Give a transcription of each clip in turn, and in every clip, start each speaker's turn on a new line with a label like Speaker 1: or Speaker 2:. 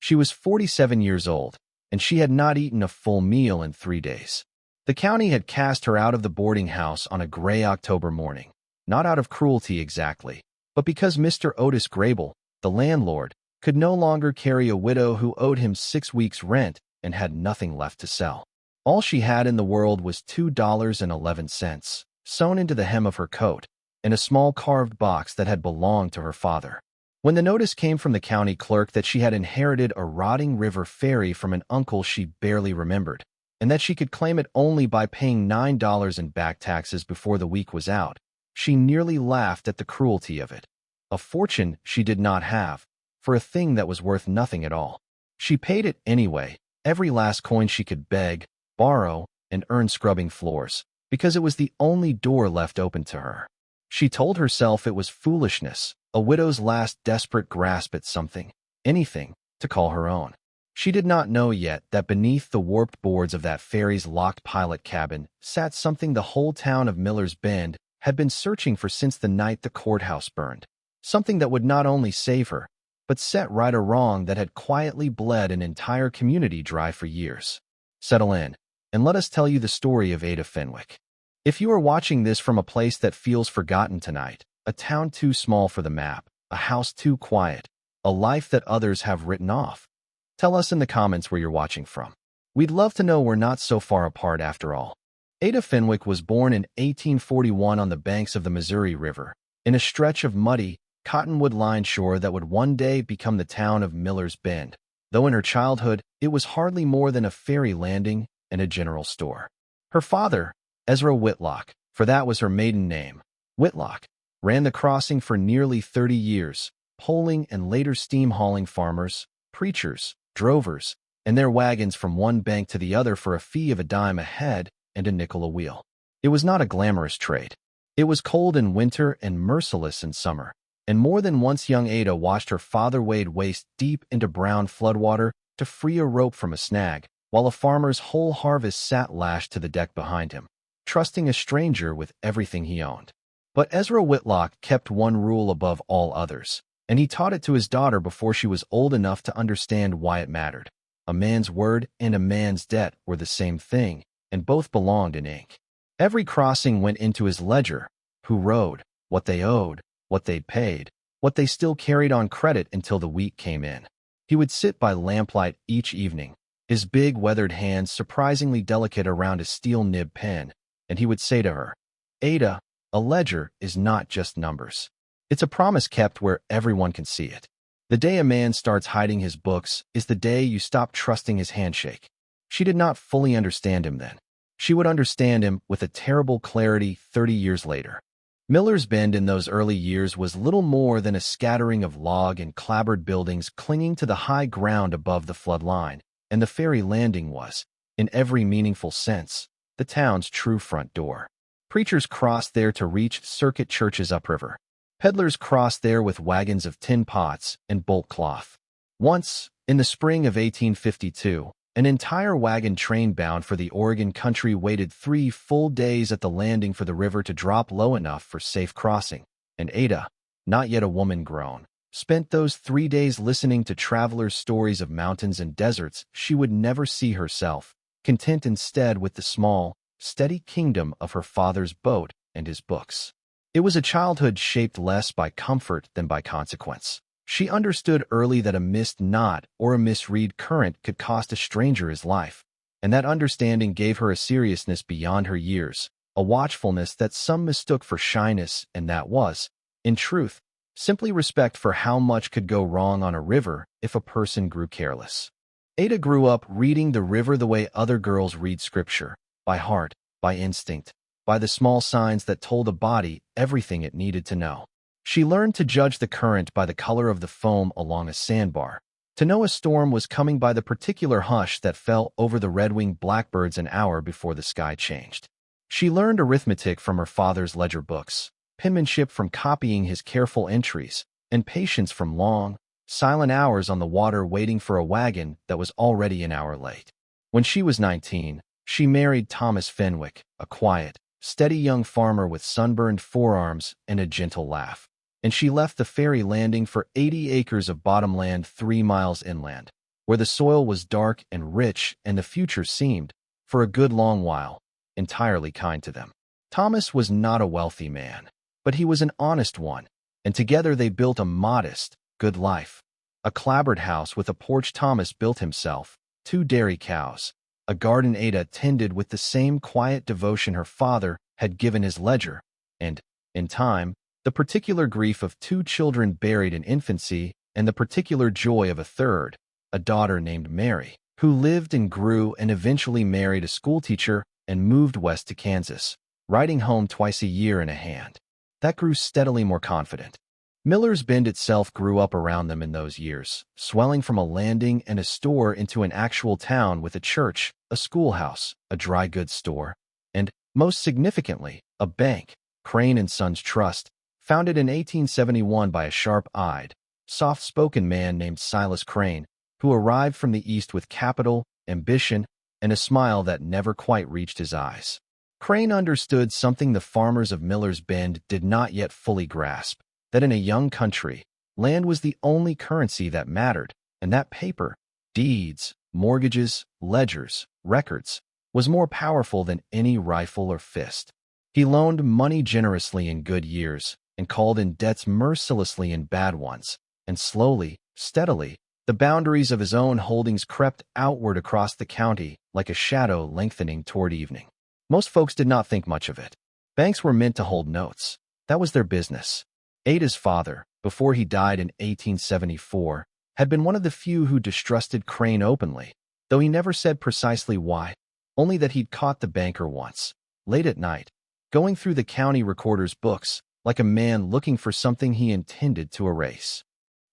Speaker 1: She was 47 years old, and she had not eaten a full meal in 3 days. The county had cast her out of the boarding house on a gray October morning, not out of cruelty exactly, but because Mr. Otis Grable, the landlord, could no longer carry a widow who owed him 6 weeks' rent and had nothing left to sell. All she had in the world was $2.11, sewn into the hem of her coat, in a small carved box that had belonged to her father. When the notice came from the county clerk that she had inherited a rotting river ferry from an uncle she barely remembered, and that she could claim it only by paying $9 in back taxes before the week was out, she nearly laughed at the cruelty of it. A fortune she did not have, for a thing that was worth nothing at all. She paid it anyway, every last coin she could beg, borrow, and earn scrubbing floors, because it was the only door left open to her. She told herself it was foolishness, a widow's last desperate grasp at something, anything, to call her own. She did not know yet that beneath the warped boards of that ferry's locked pilot cabin sat something the whole town of Miller's Bend had been searching for since the night the courthouse burned. Something that would not only save her, but set right a wrong that had quietly bled an entire community dry for years. Settle in, and let us tell you the story of Ada Fenwick. If you are watching this from a place that feels forgotten tonight, a town too small for the map, a house too quiet, a life that others have written off, tell us in the comments where you're watching from. We'd love to know we're not so far apart after all. Ada Fenwick was born in 1841 on the banks of the Missouri River, in a stretch of muddy, cottonwood-lined shore that would one day become the town of Miller's Bend, though in her childhood it was hardly more than a ferry landing and a general store. Her father, Ezra Whitlock, for that was her maiden name, Whitlock, ran the crossing for nearly 30 years, poling and later steam-hauling farmers, preachers, drovers, and their wagons from one bank to the other for a fee of a dime a head and a nickel a wheel. It was not a glamorous trade. It was cold in winter and merciless in summer, and more than once young Ada watched her father wade waist-deep into brown floodwater to free a rope from a snag, while a farmer's whole harvest sat lashed to the deck behind him, trusting a stranger with everything he owned. But Ezra Whitlock kept one rule above all others, and he taught it to his daughter before she was old enough to understand why it mattered. A man's word and a man's debt were the same thing, and both belonged in ink. Every crossing went into his ledger: who rode, what they owed, what they paid, what they still carried on credit until the week came in. He would sit by lamplight each evening, his big weathered hands surprisingly delicate around a steel nib pen, and he would say to her, "Ada, a ledger is not just numbers. It's a promise kept where everyone can see it. The day a man starts hiding his books is the day you stop trusting his handshake." She did not fully understand him then. She would understand him with a terrible clarity 30 years later. Miller's Bend in those early years was little more than a scattering of log and clapboard buildings clinging to the high ground above the flood line, and the ferry landing was, in every meaningful sense, the town's true front door. Preachers crossed there to reach circuit churches upriver. Peddlers crossed there with wagons of tin pots and bolt cloth. Once, in the spring of 1852, an entire wagon train bound for the Oregon country waited 3 full days at the landing for the river to drop low enough for safe crossing, and Ada, not yet a woman grown, spent those 3 days listening to travelers' stories of mountains and deserts she would never see herself, content instead with the small, steady kingdom of her father's boat and his books. It was a childhood shaped less by comfort than by consequence. She understood early that a missed knot or a misread current could cost a stranger his life, and that understanding gave her a seriousness beyond her years, a watchfulness that some mistook for shyness, and that was, in truth, simply respect for how much could go wrong on a river if a person grew careless. Ada grew up reading the river the way other girls read scripture, by heart, by instinct, by the small signs that told a body everything it needed to know. She learned to judge the current by the color of the foam along a sandbar, to know a storm was coming by the particular hush that fell over the red-winged blackbirds an hour before the sky changed. She learned arithmetic from her father's ledger books, penmanship from copying his careful entries, and patience from long, silent hours on the water waiting for a wagon that was already an hour late. When she was 19, she married Thomas Fenwick, a quiet, steady young farmer with sunburned forearms and a gentle laugh, and she left the ferry landing for 80 acres of bottomland 3 miles inland. where the soil was dark and rich and the future seemed, for a good long while, entirely kind to them. Thomas was not a wealthy man, but he was an honest one, and together they built a modest, good life. A clapboard house with a porch Thomas built himself, 2 dairy cows, a garden Ada tended with the same quiet devotion her father had given his ledger, and, in time, the particular grief of 2 children buried in infancy and the particular joy of a third, a daughter named Mary, who lived and grew and eventually married a schoolteacher and moved west to Kansas, writing home twice a year in a hand. That grew steadily more confident. Miller's Bend itself grew up around them in those years, swelling from a landing and a store into an actual town with a church, a schoolhouse, a dry goods store, and, most significantly, a bank, Crane & Sons Trust, founded in 1871 by a sharp-eyed, soft-spoken man named Silas Crane, who arrived from the East with capital, ambition, and a smile that never quite reached his eyes. Crane understood something the farmers of Miller's Bend did not yet fully grasp, that in a young country, land was the only currency that mattered, and that paper, deeds, mortgages, ledgers, records, was more powerful than any rifle or fist. He loaned money generously in good years and called in debts mercilessly in bad ones, and slowly, steadily, the boundaries of his own holdings crept outward across the county like a shadow lengthening toward evening. Most folks did not think much of it. Banks were meant to hold notes. That was their business. Ada's father, before he died in 1874, had been one of the few who distrusted Crane openly, though he never said precisely why, only that he'd caught the banker once, late at night, going through the county recorder's books like a man looking for something he intended to erase.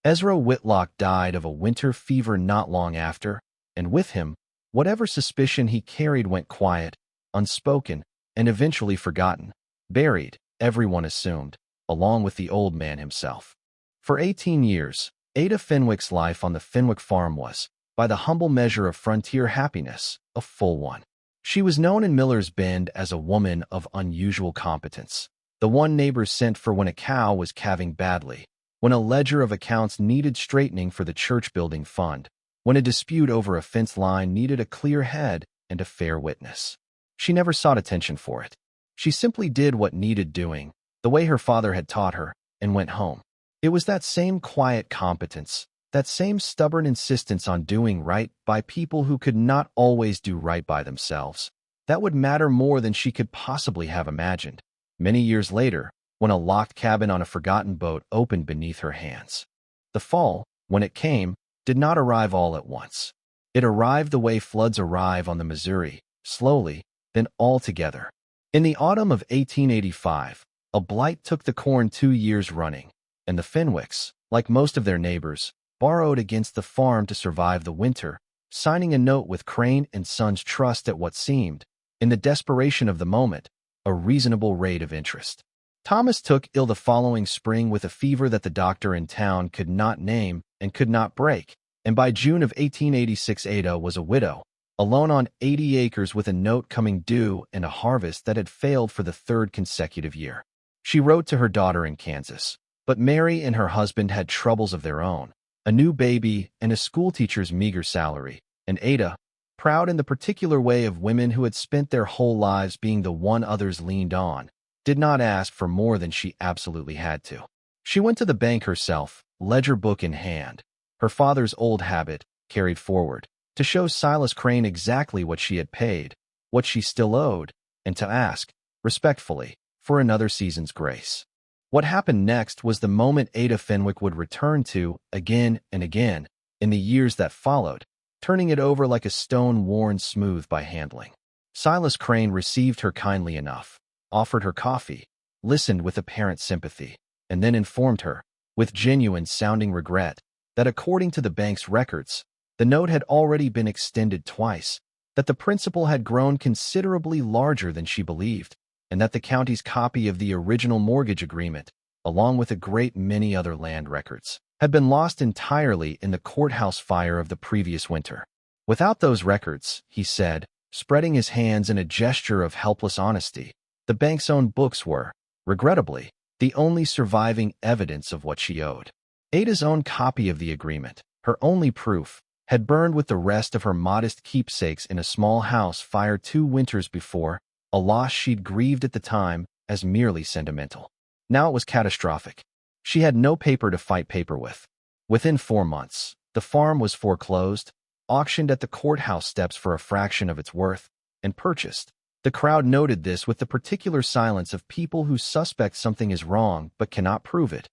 Speaker 1: Ezra Whitlock died of a winter fever not long after, and with him, whatever suspicion he carried went quiet, unspoken, and eventually forgotten, buried, everyone assumed, along with the old man himself. For 18 years, Ada Fenwick's life on the Fenwick farm was, by the humble measure of frontier happiness, a full one. She was known in Miller's Bend as a woman of unusual competence, the one neighbors sent for when a cow was calving badly, when a ledger of accounts needed straightening for the church-building fund, when a dispute over a fence line needed a clear head and a fair witness. She never sought attention for it. She simply did what needed doing, the way her father had taught her, and went home. It was that same quiet competence, that same stubborn insistence on doing right by people who could not always do right by themselves, that would matter more than she could possibly have imagined. Many years later, when a locked cabin on a forgotten boat opened beneath her hands. The fall, when it came, did not arrive all at once. It arrived the way floods arrive on the Missouri, slowly, then all together. In the autumn of 1885, a blight took the corn 2 years running, and the Fenwicks, like most of their neighbors, borrowed against the farm to survive the winter, signing a note with Crane & Sons Trust at what seemed, in the desperation of the moment, a reasonable rate of interest. Thomas took ill the following spring with a fever that the doctor in town could not name and could not break, and by June of 1886 Ada was a widow, alone on 80 acres with a note coming due and a harvest that had failed for the 3rd consecutive year. She wrote to her daughter in Kansas, but Mary and her husband had troubles of their own, a new baby and a schoolteacher's meager salary, and Ada, proud in the particular way of women who had spent their whole lives being the one others leaned on, did not ask for more than she absolutely had to. She went to the bank herself, ledger book in hand, her father's old habit, carried forward, to show Silas Crane exactly what she had paid, what she still owed, and to ask, respectfully, for another season's grace. What happened next was the moment Ada Fenwick would return to, again and again, in the years that followed, turning it over like a stone worn smooth by handling. Silas Crane received her kindly enough, offered her coffee, listened with apparent sympathy, and then informed her, with genuine-sounding regret, that according to the bank's records, the note had already been extended twice, that the principal had grown considerably larger than she believed, and that the county's copy of the original mortgage agreement, along with a great many other land records, had been lost entirely in the courthouse fire of the previous winter. Without those records, he said, spreading his hands in a gesture of helpless honesty, the bank's own books were, regrettably, the only surviving evidence of what she owed. Ada's own copy of the agreement, her only proof, had burned with the rest of her modest keepsakes in a small house fire 2 winters before, a loss she'd grieved at the time as merely sentimental. Now it was catastrophic. She had no paper to fight paper with. Within 4 months, the farm was foreclosed, auctioned at the courthouse steps for a fraction of its worth, and purchased. The crowd noted this with the particular silence of people who suspect something is wrong but cannot prove it,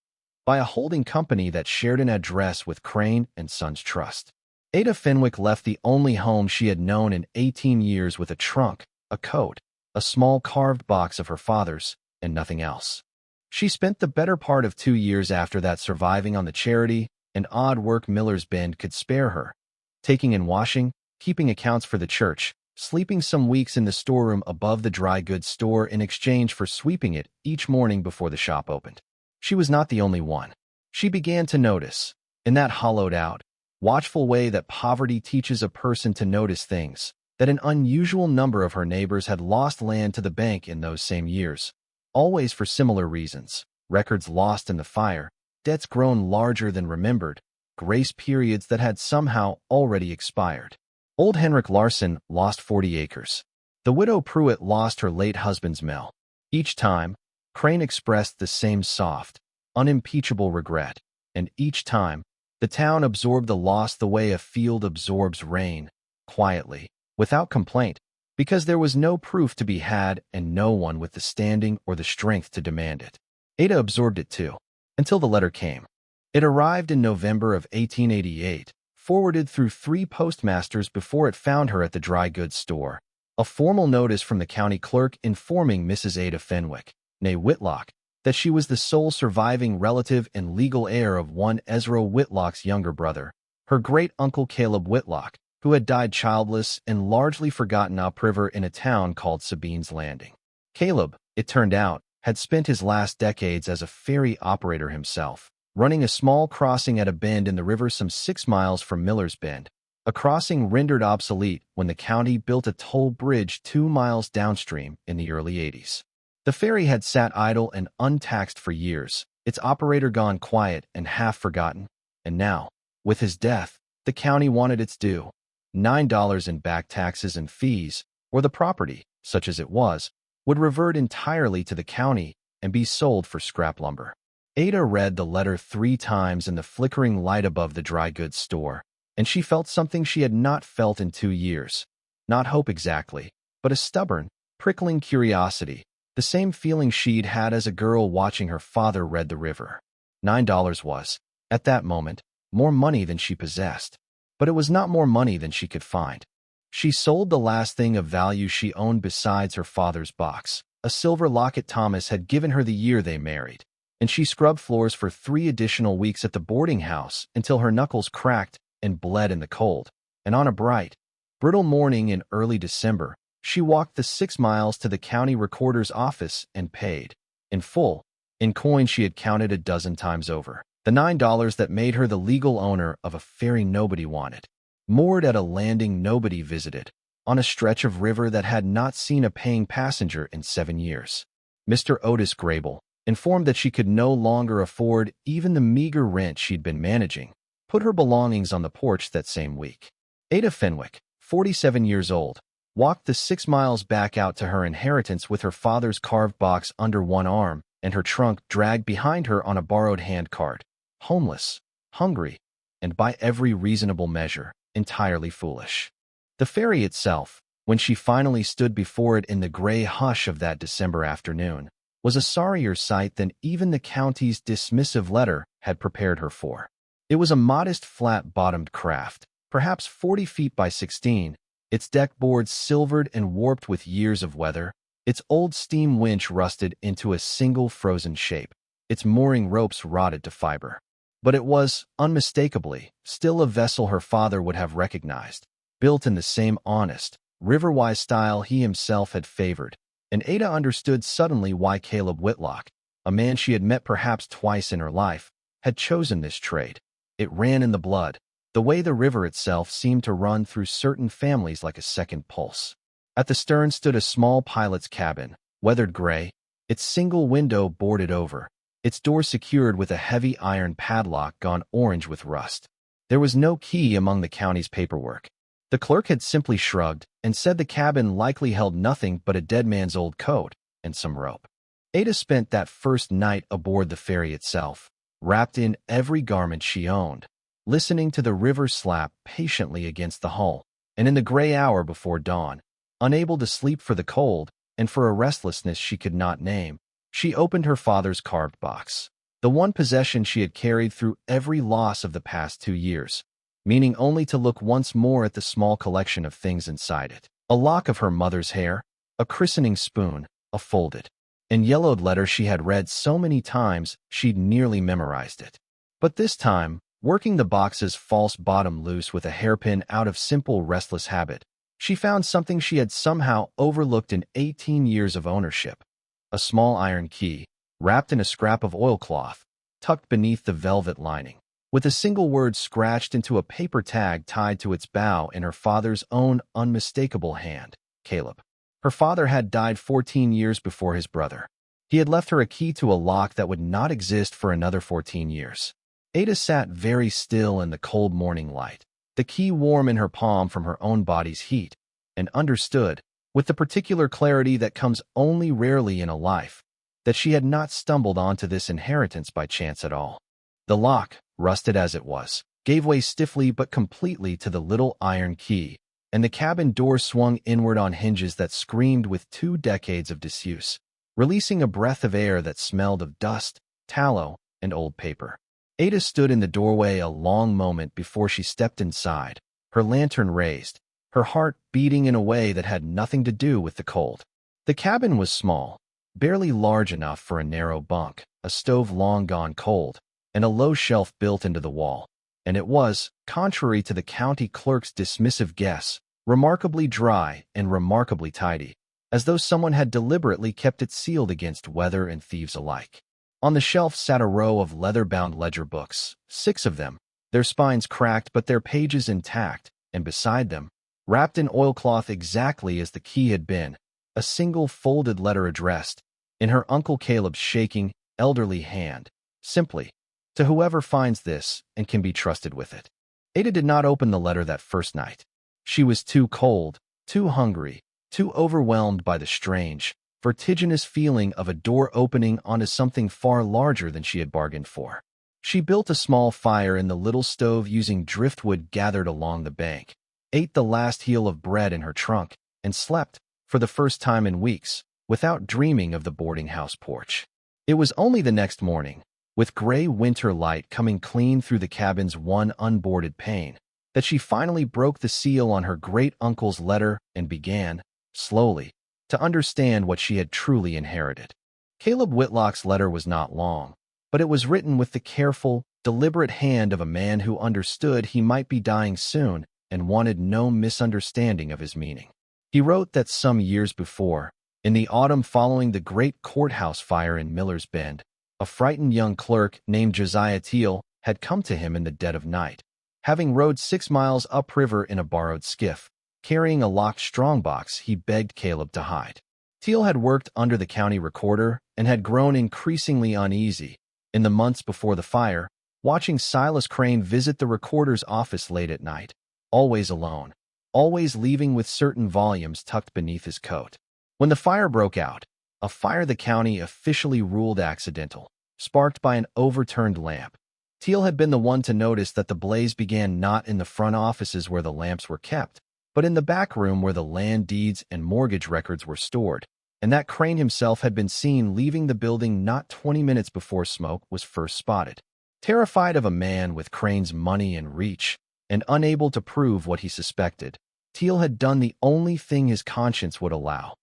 Speaker 1: by a holding company that shared an address with Crane and Sons Trust. Ada Fenwick left the only home she had known in 18 years with a trunk, a coat, a small carved box of her father's, and nothing else. She spent the better part of 2 years after that surviving on the charity and odd work Miller's Bend could spare her, taking in washing, keeping accounts for the church, sleeping some weeks in the storeroom above the dry goods store in exchange for sweeping it each morning before the shop opened. She was not the only one. She began to notice, in that hollowed-out, watchful way that poverty teaches a person to notice things, that an unusual number of her neighbors had lost land to the bank in those same years, always for similar reasons: records lost in the fire, debts grown larger than remembered, grace periods that had somehow already expired. Old Henrik Larson lost 40 acres. The widow Pruitt lost her late husband's mill. Each time, Crane expressed the same soft, unimpeachable regret, and each time, the town absorbed the loss the way a field absorbs rain, quietly, without complaint, because there was no proof to be had and no one with the standing or the strength to demand it. Ada absorbed it too, until the letter came. It arrived in November of 1888, forwarded through 3 postmasters before it found her at the dry goods store. A formal notice from the county clerk informing Mrs. Ada Fenwick, née Whitlock, that she was the sole surviving relative and legal heir of one Ezra Whitlock's younger brother, her great-uncle Caleb Whitlock, who had died childless and largely forgotten upriver in a town called Sabine's Landing. Caleb, it turned out, had spent his last decades as a ferry operator himself, running a small crossing at a bend in the river some 6 miles from Miller's Bend, a crossing rendered obsolete when the county built a toll bridge 2 miles downstream in the early 80s. The ferry had sat idle and untaxed for years, its operator gone quiet and half forgotten, and now, with his death, the county wanted its due: $9 in back taxes and fees, or the property, such as it was, would revert entirely to the county and be sold for scrap lumber. Ada read the letter 3 times in the flickering light above the dry goods store, and she felt something she had not felt in 2 years. Not hope exactly, but a stubborn, prickling curiosity, the same feeling she'd had as a girl watching her father read the river. $9 was, at that moment, more money than she possessed, but it was not more money than she could find. She sold the last thing of value she owned besides her father's box, a silver locket Thomas had given her the year they married, and she scrubbed floors for 3 additional weeks at the boarding house until her knuckles cracked and bled in the cold. And on a bright, brittle morning in early December, she walked the 6 miles to the county recorder's office and paid, in full, in coin she had counted a dozen times over, the $9 that made her the legal owner of a ferry nobody wanted, moored at a landing nobody visited, on a stretch of river that had not seen a paying passenger in 7 years. Mr. Otis Grable, informed that she could no longer afford even the meager rent she'd been managing, put her belongings on the porch that same week. Ada Fenwick, 47 years old, walked the 6 miles back out to her inheritance with her father's carved box under one arm and her trunk dragged behind her on a borrowed handcart, homeless, hungry, and by every reasonable measure, entirely foolish. The ferry itself, when she finally stood before it in the gray hush of that December afternoon, was a sorrier sight than even the county's dismissive letter had prepared her for. It was a modest flat-bottomed craft, perhaps 40 feet by 16, its deck boards silvered and warped with years of weather, its old steam winch rusted into a single frozen shape, its mooring ropes rotted to fiber. But it was, unmistakably, still a vessel her father would have recognized, built in the same honest, river-wise style he himself had favored, and Ada understood suddenly why Caleb Whitlock, a man she had met perhaps twice in her life, had chosen this trade. It ran in the blood, the way the river itself seemed to run through certain families like a second pulse. At the stern stood a small pilot's cabin, weathered gray, its single window boarded over, its door secured with a heavy iron padlock gone orange with rust. There was no key among the county's paperwork. The clerk had simply shrugged and said the cabin likely held nothing but a dead man's old coat and some rope. Ada spent that first night aboard the ferry itself, wrapped in every garment she owned, listening to the river slap patiently against the hull, and in the gray hour before dawn, unable to sleep for the cold and for a restlessness she could not name, she opened her father's carved box, the one possession she had carried through every loss of the past 2 years, meaning only to look once more at the small collection of things inside it. A lock of her mother's hair, a christening spoon, a folded and yellowed letter she had read so many times she'd nearly memorized it. But this time, working the box's false bottom loose with a hairpin out of simple restless habit, she found something she had somehow overlooked in 18 years of ownership. A small iron key, wrapped in a scrap of oilcloth, tucked beneath the velvet lining, with a single word scratched into a paper tag tied to its bow in her father's own unmistakable hand, Caleb. Her father had died 14 years before his brother. He had left her a key to a lock that would not exist for another 14 years. Ada sat very still in the cold morning light, the key warm in her palm from her own body's heat, and understood, with the particular clarity that comes only rarely in a life, that she had not stumbled onto this inheritance by chance at all. The lock, rusted as it was, gave way stiffly but completely to the little iron key, and the cabin door swung inward on hinges that screamed with 2 decades of disuse, releasing a breath of air that smelled of dust, tallow, and old paper. Ada stood in the doorway a long moment before she stepped inside, her lantern raised, her heart beating in a way that had nothing to do with the cold. The cabin was small, barely large enough for a narrow bunk, a stove long gone cold, and a low shelf built into the wall. And it was, contrary to the county clerk's dismissive guess, remarkably dry and remarkably tidy, as though someone had deliberately kept it sealed against weather and thieves alike. On the shelf sat a row of leather-bound ledger books, 6 of them, their spines cracked but their pages intact, and beside them, wrapped in oilcloth exactly as the key had been, a single folded letter addressed, in her Uncle Caleb's shaking, elderly hand, simply, "To whoever finds this and can be trusted with it." Ada did not open the letter that first night. She was too cold, too hungry, too overwhelmed by the strange, vertiginous feeling of a door opening onto something far larger than she had bargained for. She built a small fire in the little stove using driftwood gathered along the bank, ate the last heel of bread in her trunk, and slept, for the first time in weeks, without dreaming of the boarding house porch. It was only the next morning, with gray winter light coming clean through the cabin's one unboarded pane, that she finally broke the seal on her great-uncle's letter and began, slowly, to understand what she had truly inherited. Caleb Whitlock's letter was not long, but it was written with the careful, deliberate hand of a man who understood he might be dying soon and wanted no misunderstanding of his meaning. He wrote that some years before, in the autumn following the great courthouse fire in Miller's Bend, a frightened young clerk named Josiah Teal had come to him in the dead of night, having rowed 6 miles upriver in a borrowed skiff. Carrying a locked strongbox, he begged Caleb to hide. Teal had worked under the county recorder and had grown increasingly uneasy, in the months before the fire, watching Silas Crane visit the recorder's office late at night, always alone, always leaving with certain volumes tucked beneath his coat. When the fire broke out, a fire the county officially ruled accidental, sparked by an overturned lamp, Teal had been the one to notice that the blaze began not in the front offices where the lamps were kept, but in the back room where the land deeds and mortgage records were stored, and that Crane himself had been seen leaving the building not 20 minutes before smoke was first spotted. Terrified of a man with Crane's money and reach, and unable to prove what he suspected, Teal had done the only thing his conscience would allow.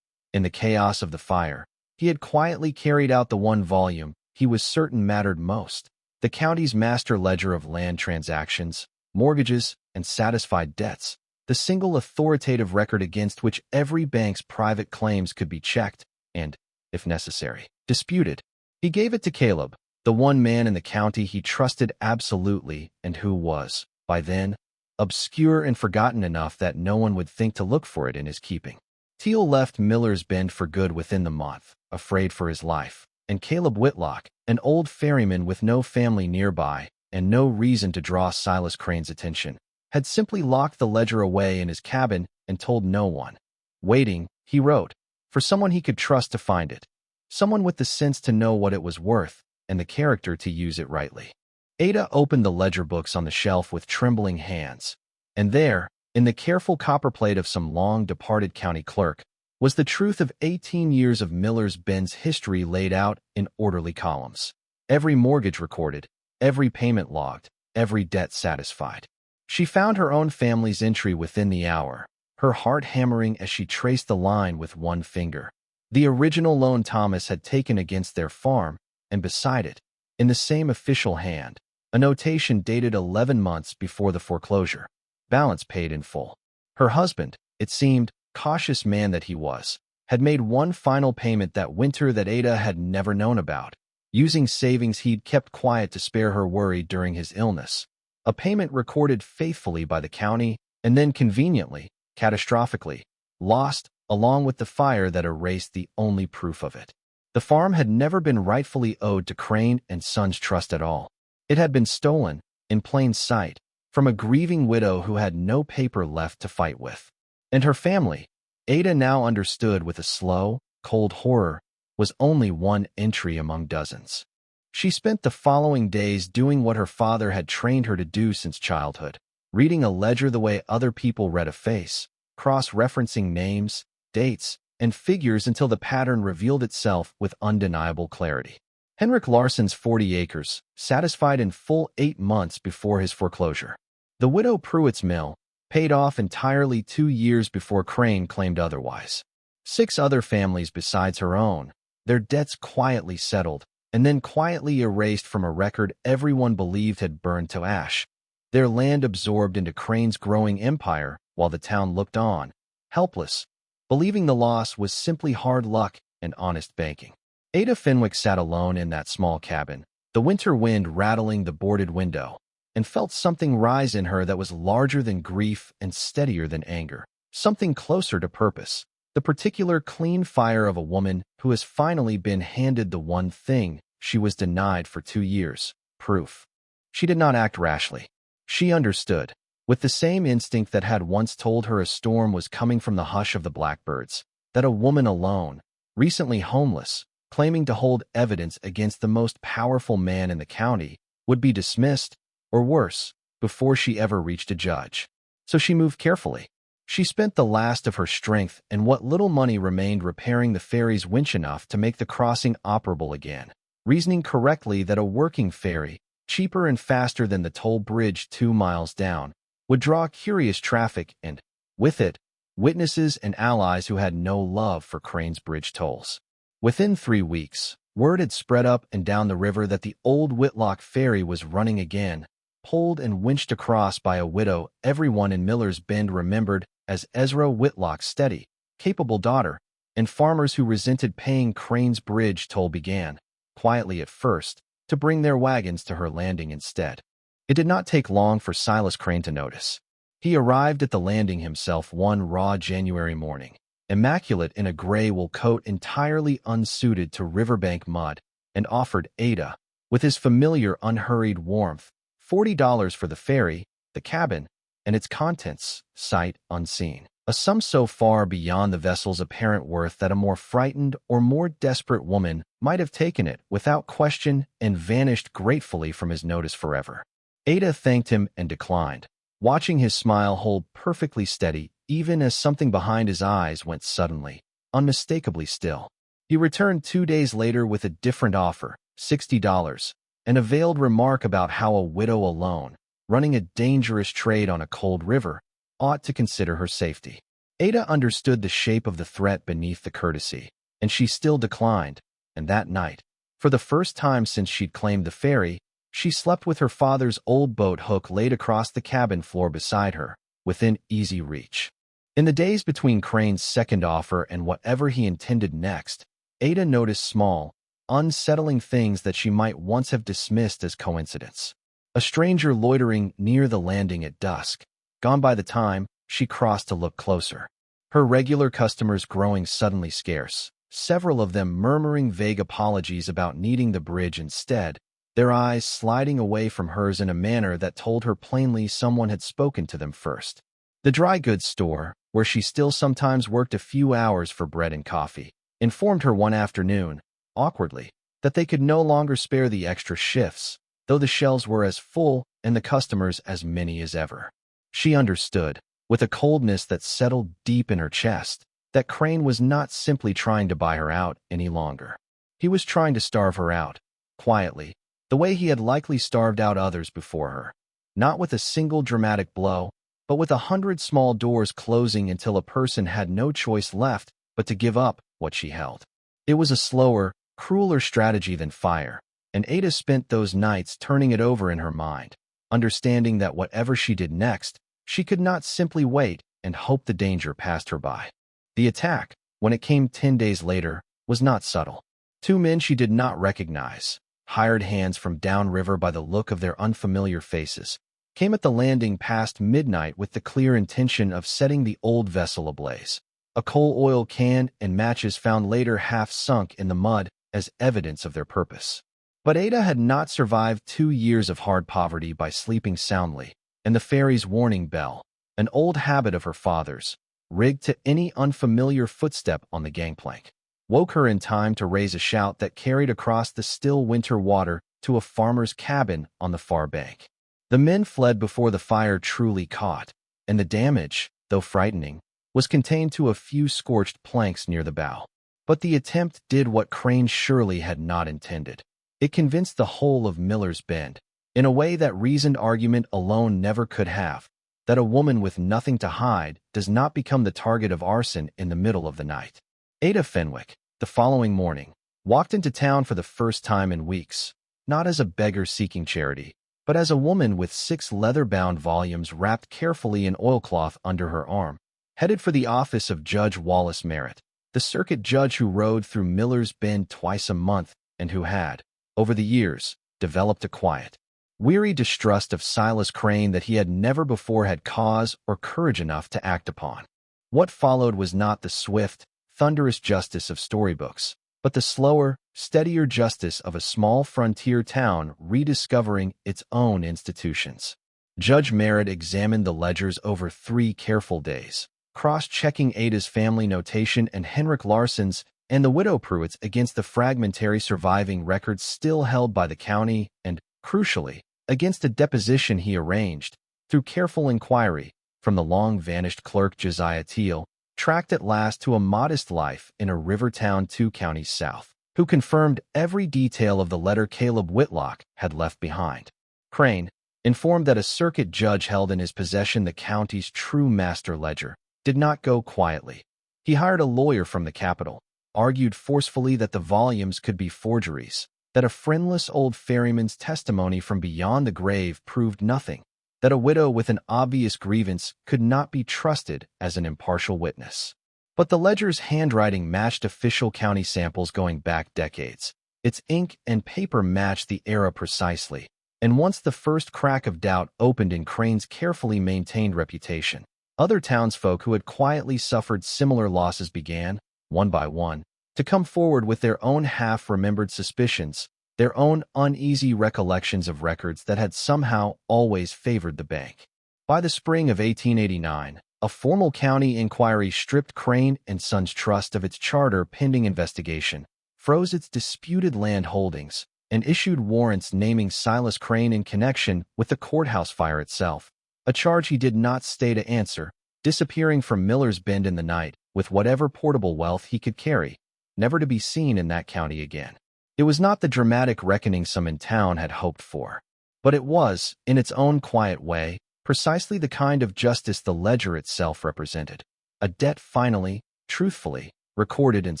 Speaker 1: In the chaos of the fire, he had quietly carried out the one volume he was certain mattered most, the county's master ledger of land transactions, mortgages, and satisfied debts, the single authoritative record against which every bank's private claims could be checked and, if necessary, disputed. He gave it to Caleb, the one man in the county he trusted absolutely and who was, by then, obscure and forgotten enough that no one would think to look for it in his keeping. Teal left Miller's Bend for good within the month, afraid for his life, and Caleb Whitlock, an old ferryman with no family nearby, and no reason to draw Silas Crane's attention, had simply locked the ledger away in his cabin and told no one. Waiting, he wrote, for someone he could trust to find it, someone with the sense to know what it was worth and the character to use it rightly. Ada opened the ledger books on the shelf with trembling hands, and there, in the careful copperplate of some long-departed county clerk, was the truth of 18 years of Miller's Bend's history laid out in orderly columns. Every mortgage recorded, every payment logged, every debt satisfied. She found her own family's entry within the hour, her heart hammering as she traced the line with one finger. The original loan Thomas had taken against their farm, and beside it, in the same official hand, a notation dated 11 months before the foreclosure. Balance paid in full. Her husband, it seemed, cautious man that he was, had made one final payment that winter that Ada had never known about, using savings he'd kept quiet to spare her worry during his illness. A payment recorded faithfully by the county, and then conveniently, catastrophically, lost, along with the fire that erased the only proof of it. The farm had never been rightfully owed to Crane and Sons Trust at all. It had been stolen, in plain sight, from a grieving widow who had no paper left to fight with. And her family, Ada now understood with a slow, cold horror, was only one entry among dozens. She spent the following days doing what her father had trained her to do since childhood, reading a ledger the way other people read a face, cross-referencing names, dates, and figures until the pattern revealed itself with undeniable clarity. Henrik Larsson's 40 acres, satisfied in full 8 months before his foreclosure. The widow Pruitt's mill, paid off entirely 2 years before Crane claimed otherwise. 6 other families besides her own, their debts quietly settled, and then quietly erased from a record everyone believed had burned to ash. Their land absorbed into Crane's growing empire while the town looked on, helpless, believing the loss was simply hard luck and honest banking. Ada Fenwick sat alone in that small cabin, the winter wind rattling the boarded window, and felt something rise in her that was larger than grief and steadier than anger, something closer to purpose, the particular clean fire of a woman who has finally been handed the one thing she was denied for 2 years, proof. She did not act rashly. She understood, with the same instinct that had once told her a storm was coming from the hush of the blackbirds, that a woman alone, recently homeless, claiming to hold evidence against the most powerful man in the county, would be dismissed, or worse, before she ever reached a judge. So she moved carefully. She spent the last of her strength and what little money remained repairing the ferry's winch enough to make the crossing operable again, reasoning correctly that a working ferry, cheaper and faster than the toll bridge 2 miles down, would draw curious traffic and, with it, witnesses and allies who had no love for Crane's bridge tolls. Within 3 weeks, word had spread up and down the river that the old Whitlock ferry was running again, pulled and winched across by a widow everyone in Miller's Bend remembered as Ezra Whitlock's steady, capable daughter, and farmers who resented paying Crane's bridge toll began, quietly at first, to bring their wagons to her landing instead. It did not take long for Silas Crane to notice. He arrived at the landing himself one raw January morning, immaculate in a gray wool coat entirely unsuited to riverbank mud, and offered Ada, with his familiar unhurried warmth, $40 for the ferry, the cabin, and its contents, sight unseen. A sum so far beyond the vessel's apparent worth that a more frightened or more desperate woman might have taken it without question and vanished gratefully from his notice forever. Ada thanked him and declined, watching his smile hold perfectly steady even as something behind his eyes went suddenly, unmistakably still. He returned 2 days later with a different offer, $60, and a veiled remark about how a widow alone, running a dangerous trade on a cold river, ought to consider her safety. Ada understood the shape of the threat beneath the courtesy, and she still declined, and that night, for the first time since she'd claimed the ferry, she slept with her father's old boat hook laid across the cabin floor beside her, within easy reach. In the days between Crane's second offer and whatever he intended next, Ada noticed small, unsettling things that she might once have dismissed as coincidence. A stranger loitering near the landing at dusk, gone by the time she crossed to look closer. Her regular customers growing suddenly scarce, several of them murmuring vague apologies about needing the bridge instead, their eyes sliding away from hers in a manner that told her plainly someone had spoken to them first. The dry goods store, where she still sometimes worked a few hours for bread and coffee, informed her one afternoon, awkwardly, that they could no longer spare the extra shifts, though the shelves were as full and the customers as many as ever. She understood, with a coldness that settled deep in her chest, that Crane was not simply trying to buy her out any longer. He was trying to starve her out, quietly, the way he had likely starved out others before her, not with a single dramatic blow, but with 100 small doors closing until a person had no choice left but to give up what she held. It was a slower, crueler strategy than fire, and Ada spent those nights turning it over in her mind, understanding that whatever she did next, she could not simply wait and hope the danger passed her by. The attack, when it came 10 days later, was not subtle. Two men she did not recognize, hired hands from downriver by the look of their unfamiliar faces, came at the landing past midnight with the clear intention of setting the old vessel ablaze. A coal oil can and matches found later half sunk in the mud as evidence of their purpose. But Ada had not survived 2 years of hard poverty by sleeping soundly, and the ferry's warning bell, an old habit of her father's, rigged to any unfamiliar footstep on the gangplank, woke her in time to raise a shout that carried across the still winter water to a farmer's cabin on the far bank. The men fled before the fire truly caught, and the damage, though frightening, was contained to a few scorched planks near the bow. But the attempt did what Crane surely had not intended. It convinced the whole of Miller's Bend, in a way that reasoned argument alone never could have, that a woman with nothing to hide does not become the target of arson in the middle of the night. Ada Fenwick, the following morning, walked into town for the first time in weeks, not as a beggar seeking charity, but as a woman with 6 leather-bound volumes wrapped carefully in oilcloth under her arm, headed for the office of Judge Wallace Merritt, the circuit judge who rode through Miller's Bend twice a month and who had, over the years, developed a quiet, weary distrust of Silas Crane that he had never before had cause or courage enough to act upon. What followed was not the swift, thunderous justice of storybooks, but the slower, steadier justice of a small frontier town rediscovering its own institutions. Judge Merritt examined the ledgers over 3 careful days, cross-checking Ada's family notation and Henrik Larsson's and the widow Pruitt's against the fragmentary surviving records still held by the county and, crucially, against a deposition he arranged, through careful inquiry, from the long-vanished clerk Josiah Teal, tracked at last to a modest life in a river town 2 counties south, who confirmed every detail of the letter Caleb Whitlock had left behind. Crane, informed that a circuit judge held in his possession the county's true master ledger, did not go quietly. He hired a lawyer from the capital, argued forcefully that the volumes could be forgeries, that a friendless old ferryman's testimony from beyond the grave proved nothing, that a widow with an obvious grievance could not be trusted as an impartial witness. But the ledger's handwriting matched official county samples going back decades. Its ink and paper matched the era precisely, and once the first crack of doubt opened in Crane's carefully maintained reputation, other townsfolk who had quietly suffered similar losses began, one by one, to come forward with their own half-remembered suspicions, their own uneasy recollections of records that had somehow always favored the bank. By the spring of 1889, a formal county inquiry stripped Crane and Sons Trust of its charter pending investigation, froze its disputed land holdings, and issued warrants naming Silas Crane in connection with the courthouse fire itself, a charge he did not stay to answer, disappearing from Miller's Bend in the night with whatever portable wealth he could carry, never to be seen in that county again. It was not the dramatic reckoning some in town had hoped for, but it was, in its own quiet way, precisely the kind of justice the ledger itself represented. A debt finally, truthfully, recorded and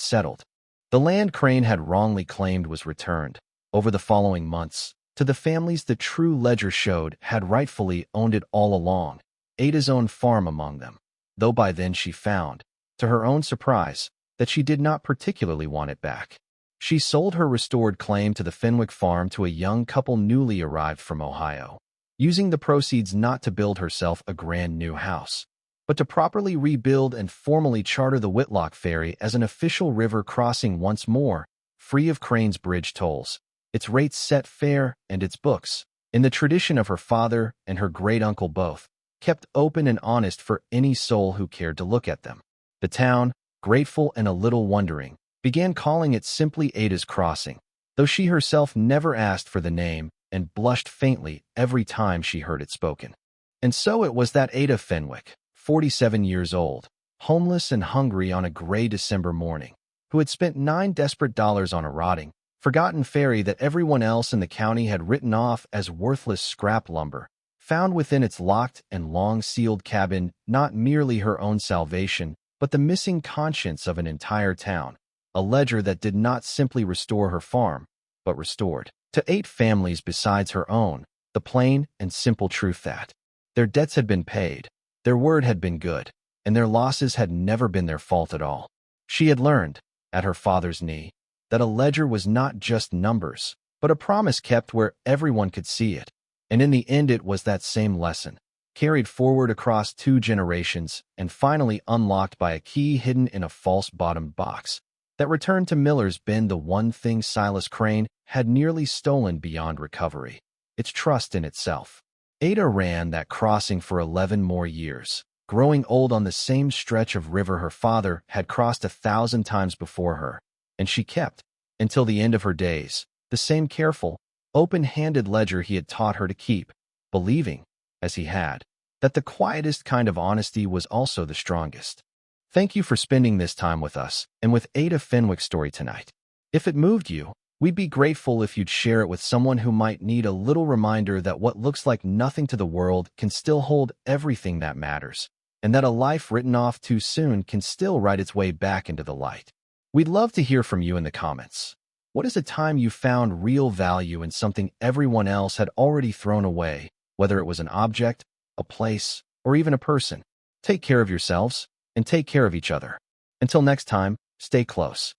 Speaker 1: settled. The land Crane had wrongly claimed was returned, over the following months, to the families the true ledger showed had rightfully owned it all along, Ada's own farm among them, though by then she found, to her own surprise, that she did not particularly want it back. She sold her restored claim to the Fenwick farm to a young couple newly arrived from Ohio, using the proceeds not to build herself a grand new house, but to properly rebuild and formally charter the Whitlock Ferry as an official river crossing once more, free of Crane's bridge tolls, its rates set fair, and its books, in the tradition of her father and her great-uncle both, kept open and honest for any soul who cared to look at them. The town, grateful and a little wondering, began calling it simply Ada's Crossing, though she herself never asked for the name and blushed faintly every time she heard it spoken. And so it was that Ada Fenwick, 47 years old, homeless and hungry on a gray December morning, who had spent $9 desperate on a rotting, forgotten ferry that everyone else in the county had written off as worthless scrap lumber, found within its locked and long-sealed cabin not merely her own salvation, but the missing conscience of an entire town, a ledger that did not simply restore her farm, but restored, to 8 families besides her own, the plain and simple truth that their debts had been paid, their word had been good, and their losses had never been their fault at all. She had learned, at her father's knee, that a ledger was not just numbers, but a promise kept where everyone could see it. And in the end it was that same lesson, carried forward across 2 generations and finally unlocked by a key hidden in a false-bottomed box, that returned to Miller's Bend the one thing Silas Crane had nearly stolen beyond recovery: its trust in itself. Ada ran that crossing for 11 more years, growing old on the same stretch of river her father had crossed 1,000 times before her, and she kept, until the end of her days, the same careful, open-handed ledger he had taught her to keep, believing, as he had, that the quietest kind of honesty was also the strongest. Thank you for spending this time with us and with Ada Fenwick's story tonight. If it moved you, we'd be grateful if you'd share it with someone who might need a little reminder that what looks like nothing to the world can still hold everything that matters, and that a life written off too soon can still write its way back into the light. We'd love to hear from you in the comments. What is a time you found real value in something everyone else had already thrown away, whether it was an object, a place, or even a person? Take care of yourselves, and take care of each other. Until next time, stay close.